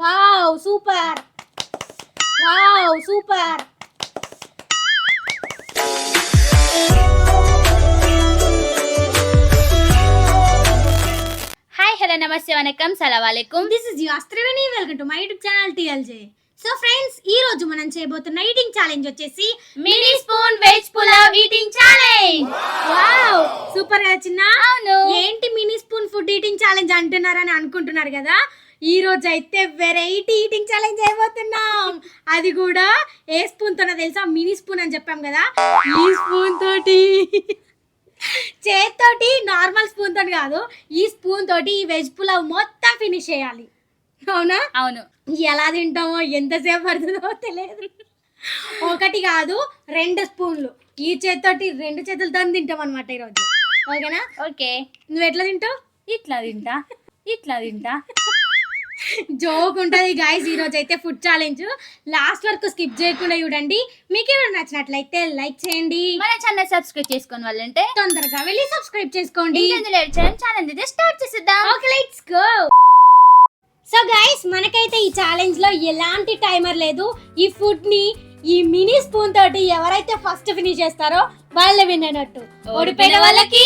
Wow super, wow super. Hi hello నమస్తే వనకం సలాం అలైకుం. This is your Triveni. Welcome to my YouTube channel TLJ. So friends, ఈ రోజు మనం చేయబోతున్న ఈటింగ్ ఛాలెంజ్ వచ్చేసి mini spoon veg pulao eating challenge. Wow super గా చిన్న. అవును. ఏంటి mini spoon food eating challenge అంటున్నారని అనుకుంటున్నారు కదా. ఈ రోజు అయితే వెరైటీ ఈటింగ్ ఛాలెంజ్ చేయబోతున్నాం. అది కూడా ఏ స్పూన్ తోనో తెలుసా? మినీ స్పూన్ అని చెప్పాం కదా, ఈ స్పూన్ తోటి, చేత్తోటి, నార్మల్ స్పూన్ తోటి కాదు, ఈ స్పూన్ తోటి ఈ వెజ్ పులావ్ మొత్తం ఫినిష్ చేయాలి. అవునా? అవును. ఎలా తింటామో, ఎంతసేపు పడుతుందో తెలియదు. ఒకటి కాదు 2 స్పూన్లు ఈ చేత్తోటి 2 చేతులతో తింటాం అనమాట ఈరోజు. ఓకేనా? ఓకే. నువ్వు ఎట్లా తింటావు? ఇట్లా తింటా, ఇట్లా తింటా. జోక్ ఉంటుంది గైస్. ఈ రోజు అయితే ఫుడ్ ఛాలెంజ్ లాస్ట్ వరకు స్కిప్ చేయకుండా చూడండి. మీకు ఏమైనా నచ్చినట్లయితే లైక్ చేయండి. మన ఛానల్ సబ్స్క్రైబ్ చేసుకుని వాళ్ళంటే తొందరగా వెళ్ళి సబ్స్క్రైబ్ చేసుకోండి. ఛానల్ అయితే స్టార్ట్ చేసేద్దాం. Okay, let's go. So guys, మనకైతే ఈ ఛాలెంజ్ లో ఎలాంటి టైమర్ లేదు. ఈ ఫుడ్ ని ఈ మినీ స్పూన్ తోటి ఎవరైతే ఫస్ట్ ఫినిష్ చేస్తారో వాళ్ళే విన్ అయినట్టు. ఓడిపోయిన వాళ్ళకి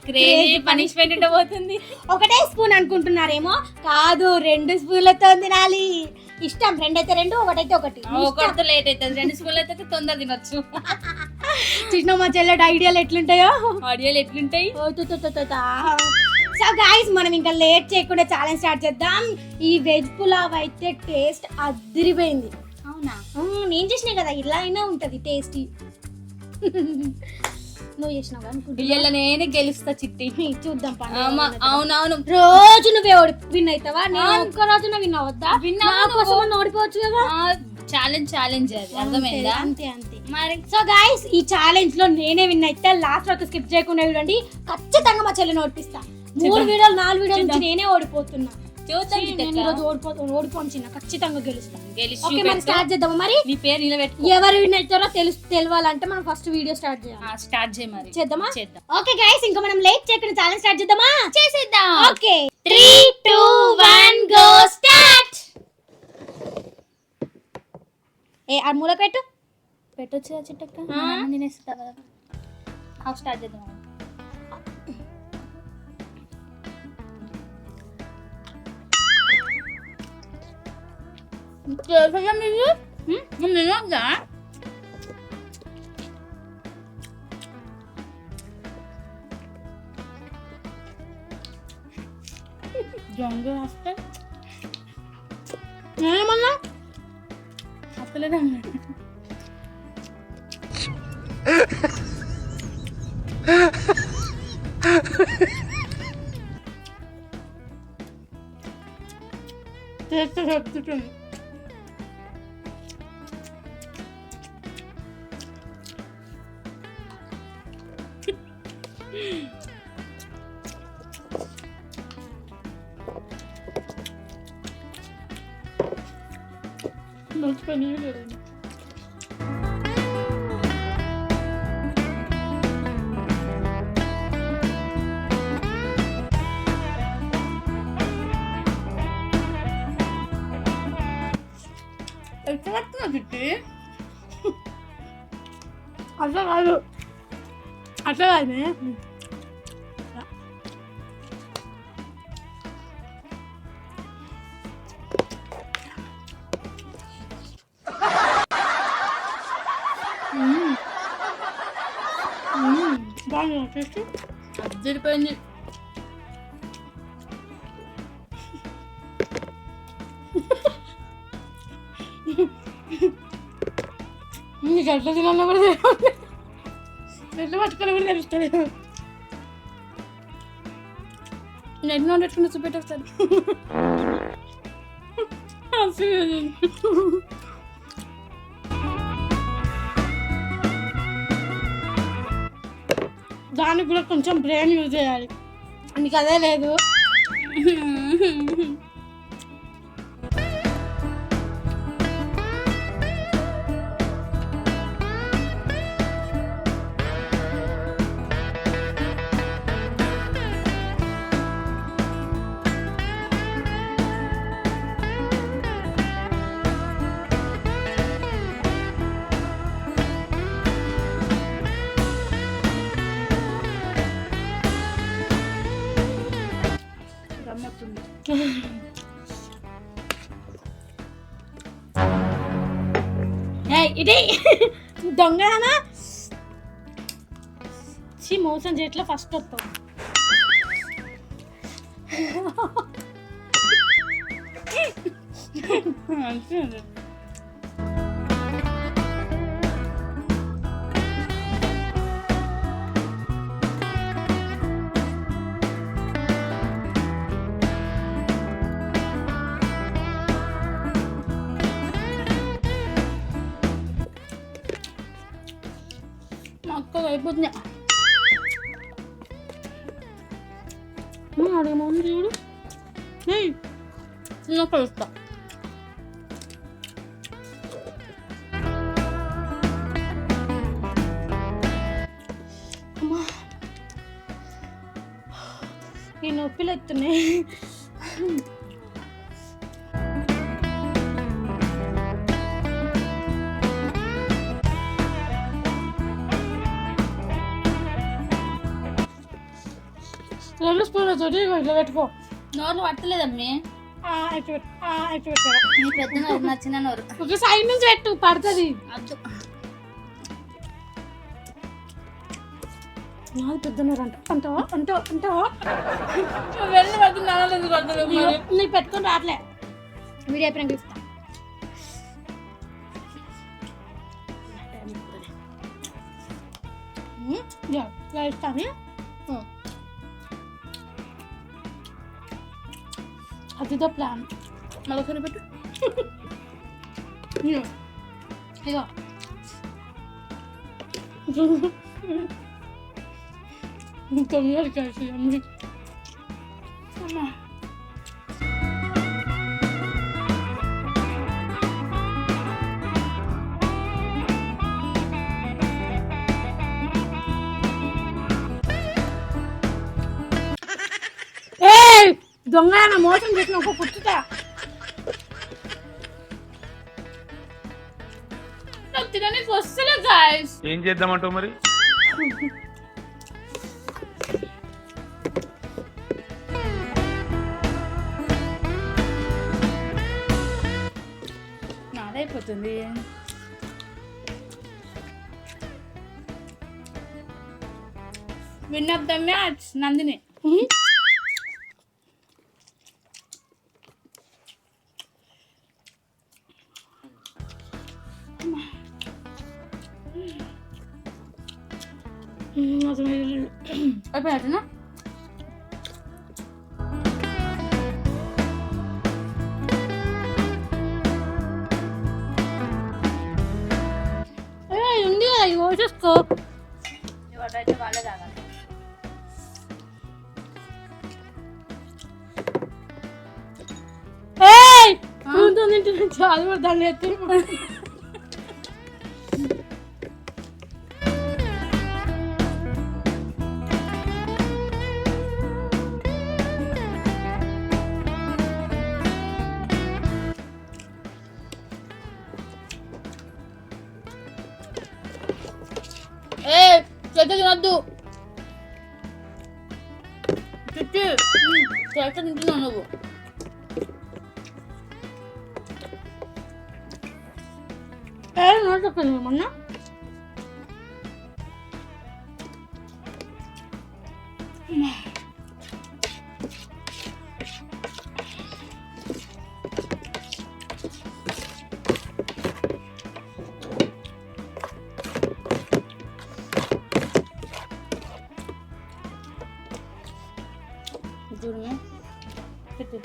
క్రేజీ పనిష్మెంట్ ఉండబోతుంది. ఒకటే స్పూన్ అనుకుంటున్నారేమో, కాదు 2 స్పూన్లతో తినాలి. ఇష్టం 2 అయితే 2, ఒకటైతే ఒకటి. ఒకటితో లేట్ అవుతుంది, 2 స్పూన్లు అయితే తొందర తినొచ్చు. చూసిన మా చెల్లెడు ఐడియాలు ఎట్లుంటాయో, ఆడియోలు ఎట్లుంటాయి. సో గైస్, మనం ఇంకా లేట్ చేయకుండా ఛాలెంజ్ స్టార్ట్ చేద్దాం. ఈ వెజ్ పులావ్ అయితే టేస్ట్ అదిరిపోయింది. అవునా? నేను చేసినా కదా, ఇలా అయినా ఉంటది టేస్టీ. నువ్వు చేసినావు అనుకుంటా. నేనే గెలుస్తా చిట్టి. చూద్దాం. అవునవును. రోజు నువ్వే విన్ అవుతావా? నేను ఒక్క రోజున విన్ అవద్దా? ఓడిపోవచ్చు కదా. ఛాలెంజ్ అది అర్థమైందా? అంతే అంతే మరి. సో గైస్, ఈ ఛాలెంజ్ లో నేనే విన్ అయితే లాస్ట్ వరకు స్కిప్ చేయకుండా చూడండి. ఖచ్చితంగా మా చెల్లిని ఓడిపిస్తా. 3 వీడియోలు 4 వీడియోల నుంచి నేనే ఓడిపోతున్నా. ఓడిపోను చిన్న, ఖచ్చితంగా గెలుస్తా. ఓకే, మరి స్టార్ట్ చేద్దాం. మరి నీ పేరు నిలబెట్టు. ఎవరు విన్ అవుతారో తెలియాలంటే మనం ఫస్ట్ వీడియో స్టార్ట్ చేయాలి. స్టార్ట్ చేయి మరి. చేద్దామా? చేద్దాం. ఓకే గైస్, ఇంకా మనం లేట్ చేయకుండా ఛాలెంజ్ స్టార్ట్ చేద్దామా? చేసేద్దాం. Okay, 3, 2, 1 go start. ఆ మూల పెట్టొచ్చు చిట్టక్క. తినేస్తా కదా. స్టార్ట్ చేద్దాం. జంగు వస్తే ఏమన్నా అసలేదా చెప్తుంటుంది. అట్లా కాదు, అట్లా కాదు. బాగుంది టేస్ట్, అద్దరిపోయింది. నీకు ఎట్లా తినాలో కూడా ఎట్లా పట్టుకోవాలి కూడా తెలుస్తలేదు. నెట్ నోట్ పెట్టుకుని చూపెట్టేస్తాను. దానికి కూడా కొంచెం బ్రెయిన్ యూజ్ చేయాలి. నీకు అదే లేదు. ఇదే దొంగనా మోసం చేయట్లా ఫస్ట్ వస్తావు. మా అక్క అయిపోతుంది. అడేమో చూడు చిన్న కలుస్తా. ఈ నొప్పిలు ఎత్తున్నాయి. రెండు స్పూన్ల తోటి ఇట్లా పెట్టుకో. నోరు పట్టలేదమ్మి. నీ పెద్ద నోరు, నా చిన్న నోరు. ఒక సైడ్ నుంచి పెట్టు పడుతుంది. అద్దు నాది పెద్ద నోరు అంటావా వెళ్ళి పడుతుంది. నాన్న ఎందుకు పడుతుంది? నీకు పెట్టుకొని రావట్లే. వీడియో అయిపోయినాక ఇస్తా. ఇస్తాను. అదిదో ప్లాన్. మళ్ళీ పెట్టు. ఇగో తొందరగా కలిసి అమ్మి. దొంగ మోసం చేసిన ఒక పుట్టుతా. తినడానికి వస్తలే గాయ్స్. ఏం చేద్దామంటావు మరి? నాదైపోతుంది. Win of the match Nandini. అయిపోయినట్టునా? ఉంది కదా ఇవి చూసుకో. ఎవరైతే వాళ్ళే తాగాలి. చాలా దాన్ని ఎత్తి చేత తినద్దు. చుట్టూ చేత తింటున్నావు నువ్వు. చెప్పండి మొన్న చూడమే పెట్టు.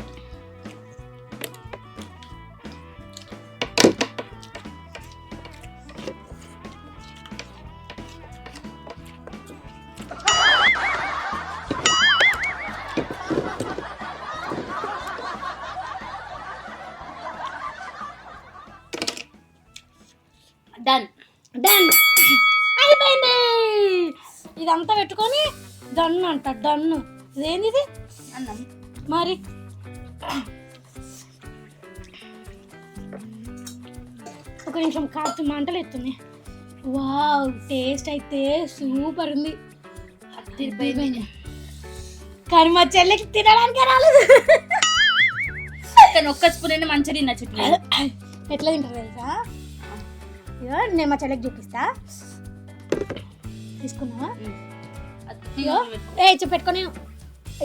డన్ డన్ అయిపోయింది. ఇదంతా పెట్టుకొని డన్ను అంట. డన్ను ఇదేంది ఇది అన్నం మరి. ఒక నిమిషం కాస్త మంటలు ఎత్తుంది. వావ్ టేస్ట్ అయితే సూపర్ ఉంది. కానీ మా చెల్లికి తినడానికి రాలేదు. కానీ ఒక్క స్పూన్ అయినా మంచిగా తిన్న చుట్టూ. ఎట్లా తింటారు తెలుసా? ఇగో నేను మా చెల్లెకి చూపిస్తా. తీసుకున్నావా? ఇగో పెట్టుకొని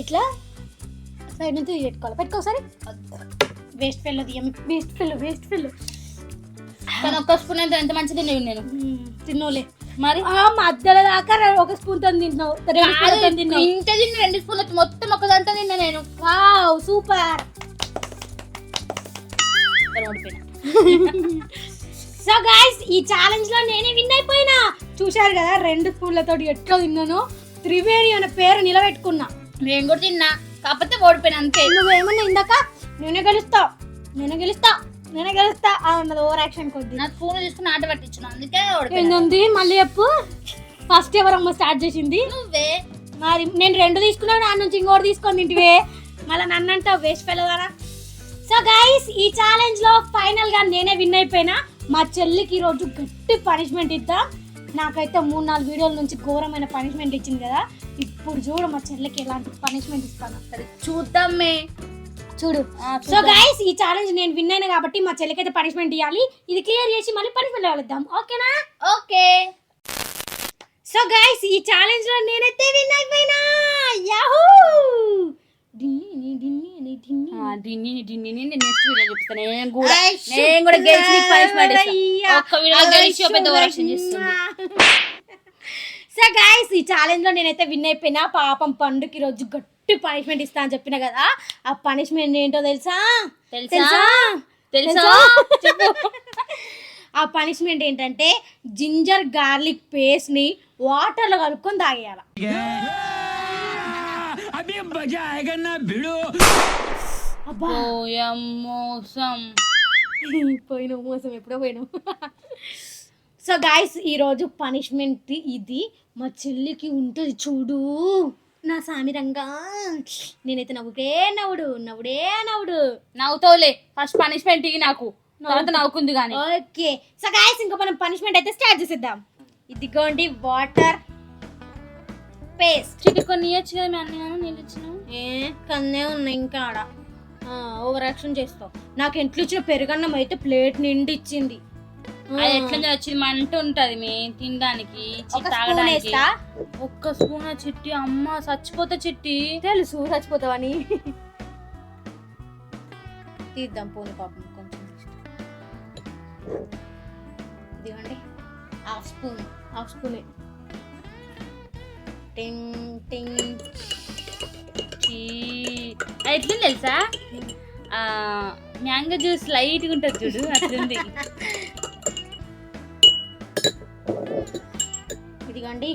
ఇట్లా సైడ్ నుంచి పెట్టుకోవాలి. పెట్టుకోసారి. వేస్ట్ ఫెల్ వేస్ట్ ఫెల్. కానీ ఒక్క స్పూన్ అయితే ఎంత మంచిది నేను తిన్నోలే మరి మధ్యలో దాకా ఒక స్పూన్ తో తింటున్నావు. ఇంత తిన్న 2 స్పూన్లు మొత్తం ఒక దాంతో తిన్నా నేను. Wow super. సో గైస్ ఈ ఛాలెంజ్ లో నేనే విన్ అయిపోయినా. చూశారు కదా 2 స్పూన్లతో ఎట్లా తిన్నాను. త్రివేణి అనే పేరు నిలబెట్టుకున్నా. నేను కూడా తిన్నా కాకపోతే ఓడిపోయినా అంతే. నువ్వేమన్నా ఇందాక నేనే గెలుస్తా అన్నది ఓవర్ యాక్షన్ కొద్ది. నా స్పూన్ తీసుకుని ఆట పట్టించిన అందుకే ఏంది మళ్ళీ చెప్పు. ఫస్ట్ ఎవరమ్మ స్టార్ట్ చేసింది? నువ్వే. మరి నేను 2 తీసుకున్నాను, నా నుంచి ఇంకోటి తీసుకొని తింటివే. మళ్ళీ నన్ను అంటావు వేస్ట్ ఫెలోదారా. సో గైస్ ఈ ఛాలెంజ్ లో ఫైనల్ గా నేనే విన్ అయిపోయినా. మా చెల్లికి ఈ రోజు గట్టి పనిష్మెంట్ ఇద్దాం. నాకైతే 3-4 వీడియోల నుంచి ఘోరమైన పనిష్మెంట్ ఇచ్చింది కదా. ఇప్పుడు చూడు మా చెల్లికి ఎలాంటి పనిష్మెంట్ ఇస్తాను. సరే చూద్దామే. చూడు. సో గైస్ ఈ ఛాలెంజ్ నేను విన్ అయినా కాబట్టి మా చెల్లికి అయితే పనిష్మెంట్ ఇవ్వాలి. ఇది క్లియర్ చేసి మళ్ళీ పనిష్మెంట్ ఇవ్వలేద్దాం. ఓకేనా? ఓకే. సో గైస్ ఈ ఛాలెంజ్ లో నేనైతే విన్ అయిపోయినా. యాహూ! నెక్స్ట్ వీడియో చూపిస్తాను. నేను కూడా గెలిచి పనిష్మెంట్ ఇస్తా. ఒక్క వీడియో గెలిచి పెద్ద ఓవరాక్షన్ చేస్తుంది. సో గైస్ ఈ ఛాలెంజ్ లో నేనైతే విన్ అయిపోయినా. పాపం పండుకి రోజు గట్టి పనిష్మెంట్ ఇస్తా అని చెప్పిన కదా. ఆ పనిష్మెంట్ ఏంటో తెలుసా? ఆ పనిష్మెంట్ ఏంటంటే జింజర్ గార్లిక్ పేస్ట్ ని వాటర్ లో కలుపుకొని తాగేయాల. పోయినావు మోసం, ఎప్పుడో పోయినావు. సో గాయస్ ఈరోజు పనిష్మెంట్ ఇది. మా చెల్లికి ఉంటుంది చూడు నా సామిరంగా. నేనైతే నవ్వుతావులే. ఫస్ట్ పనిష్మెంట్ నాకు తర్వాత నవ్వుకుంది కానీ. ఓకే సో గాయస్ ఇంకా మనం పనిష్మెంట్ అయితే స్టార్ట్ చేసేద్దాం. ఇదిగోండి వాటర్ పేస్ట్. చిటి కొన్ని ఇవ్వచ్చు కదా. మీ అన్న నేను ఇచ్చిన కన్నే ఉన్నాయి ఇంకా ఆడ. ఓవర్ యాక్షన్ చేస్తావు. నాకు ఇంట్లో ఇచ్చిన పెరుగన్నం అయితే ప్లేట్ నిండి ఇచ్చింది. అది ఎట్లా వచ్చింది మంట ఉంటది మీ తినడానికి తాగడానికి. ఒక్క స్పూన్ చిట్టి. అమ్మ చచ్చిపోతా చిట్టి. తెలుసు చచ్చిపోతావని. తీద్దాం పోనీ పాపం కొంచెం. ఇదిగోండి హాఫ్ స్పూన్. ఎట్లా తెలుసా? మ్యాంగో జ్యూస్ లైట్గా ఉంటుంది చూడు అట్లుంది. ఇదిగోండి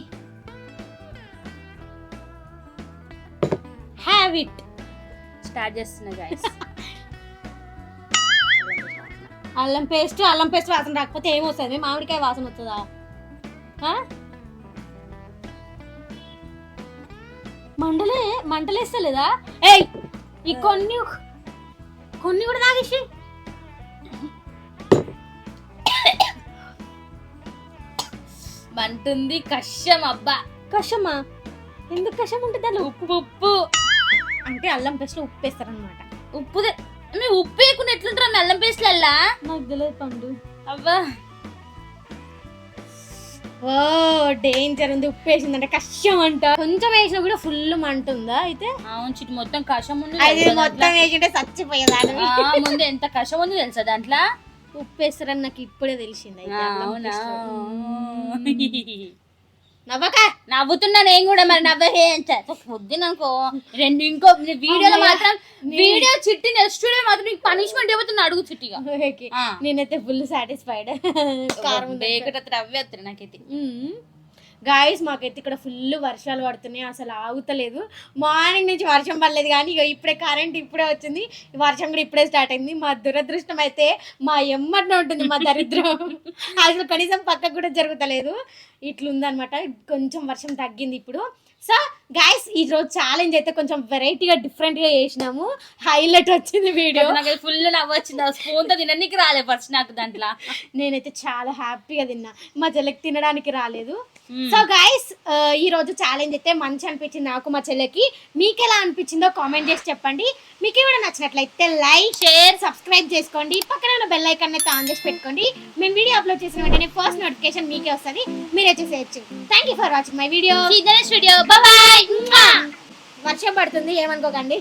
హ్యావ్ ఇట్. స్టార్ట్ చేస్తున్నా గైస్. అల్లం పేస్ట్ వాసన రాకపోతే ఏమొస్తుంది? మామిడికాయ వాసన వస్తుందా? మంటలేస్తలేదా? ఏయ్ ఈ కొన్ని కూడా తాగేసి. మంటుంది కషం. అబ్బా కషమా? ఎందుకు కషం ఉంటుంది? దాని ఉప్పు అంటే అల్లం పేస్ట్ లో ఉప్పు వేస్తారనమాట. ఉప్పు వేయకుండా ఎట్లుంటారా అల్లం పేస్ట్ అల్లా? నాకు తెలియదు పండు. అబ్బా ఓ డేంజర్ ఉంది. ఉప్పు వేసిందంటే కష్టం అంట. కొంచెం వేసినా కూడా ఫుల్ మంట ఉందా? అయితే అవును చిట్టి మొత్తం కషం ఉంది. మొత్తం వేసింటే చచ్చిపోయేదాన్ని. ముందు ఎంత కషం ఉంది తెలుసా దాంట్లో? ఉప్పు వేస్తారని నాకు ఇప్పుడే తెలిసింది. నవ్వుతున్నా నేను కూడా. మరి నవ్వే వద్దు నాకు. ఇంకో వీడియోలో మాత్రం వీడియో చిట్టి నెక్స్ట్ వీడియో మాత్రం నీకు పనిష్మెంట్ ఇవ్వతున్నా అడుగు చిట్టిగా. నేనైతే ఫుల్ సాటిస్ఫైడ్. నవ్వేస్తారు నాకైతే. గాయస్ మాకైతే ఇక్కడ ఫుల్ వర్షాలు పడుతున్నాయి. అసలు ఆగుతలేదు. మార్నింగ్ నుంచి వర్షం పడలేదు కానీ ఇక ఇప్పుడే కరెంట్ ఇప్పుడే వచ్చింది. వర్షం కూడా ఇప్పుడే స్టార్ట్ అయింది. మా దురదృష్టం అయితే మా ఎమ్మటినే ఉంటుంది మా దరిద్రం. అసలు కనీసం పక్కకు కూడా జరుగుతలేదు. ఇట్లుందనమాట. కొంచెం వర్షం తగ్గింది ఇప్పుడు. సో గైస్ ఈ రోజు ఛాలెంజ్ అయితే కొంచెం వెరైటీగా డిఫరెంట్గా చేసినాము. హైలైట్ వచ్చింది వీడియో. నాకు ఫుల్ నవ్వు వచ్చింది. స్పూన్తో తినడానికి రాలేదు ఫస్ట్ నాకు దాంట్లో. నేనైతే చాలా హ్యాపీగా తిన్నా. మా చెల్లికి తినడానికి రాలేదు. సో గైస్ ఈ రోజు ఛాలెంజ్ అయితే మంచి అనిపించింది నాకు మా చెల్లెకి. మీకు ఎలా అనిపించిందో కామెంట్ చేసి చెప్పండి. మీకు కూడా నచ్చినట్లయితే లైక్ షేర్ సబ్స్క్రైబ్ చేసుకోండి. పక్కన ఉన్న బెల్ ఐకాన్ అయితే ఆన్ చేసి పెట్టుకోండి. మేము వీడియో అప్లోడ్ చేసిన వెంటనే ఫస్ట్ నోటిఫికేషన్ మీకే వస్తుంది, మీరే చూసేయచ్చు. Thank you for watching my video. Video bye. వర్షం పడుతుంది ఏమనుకోకండి.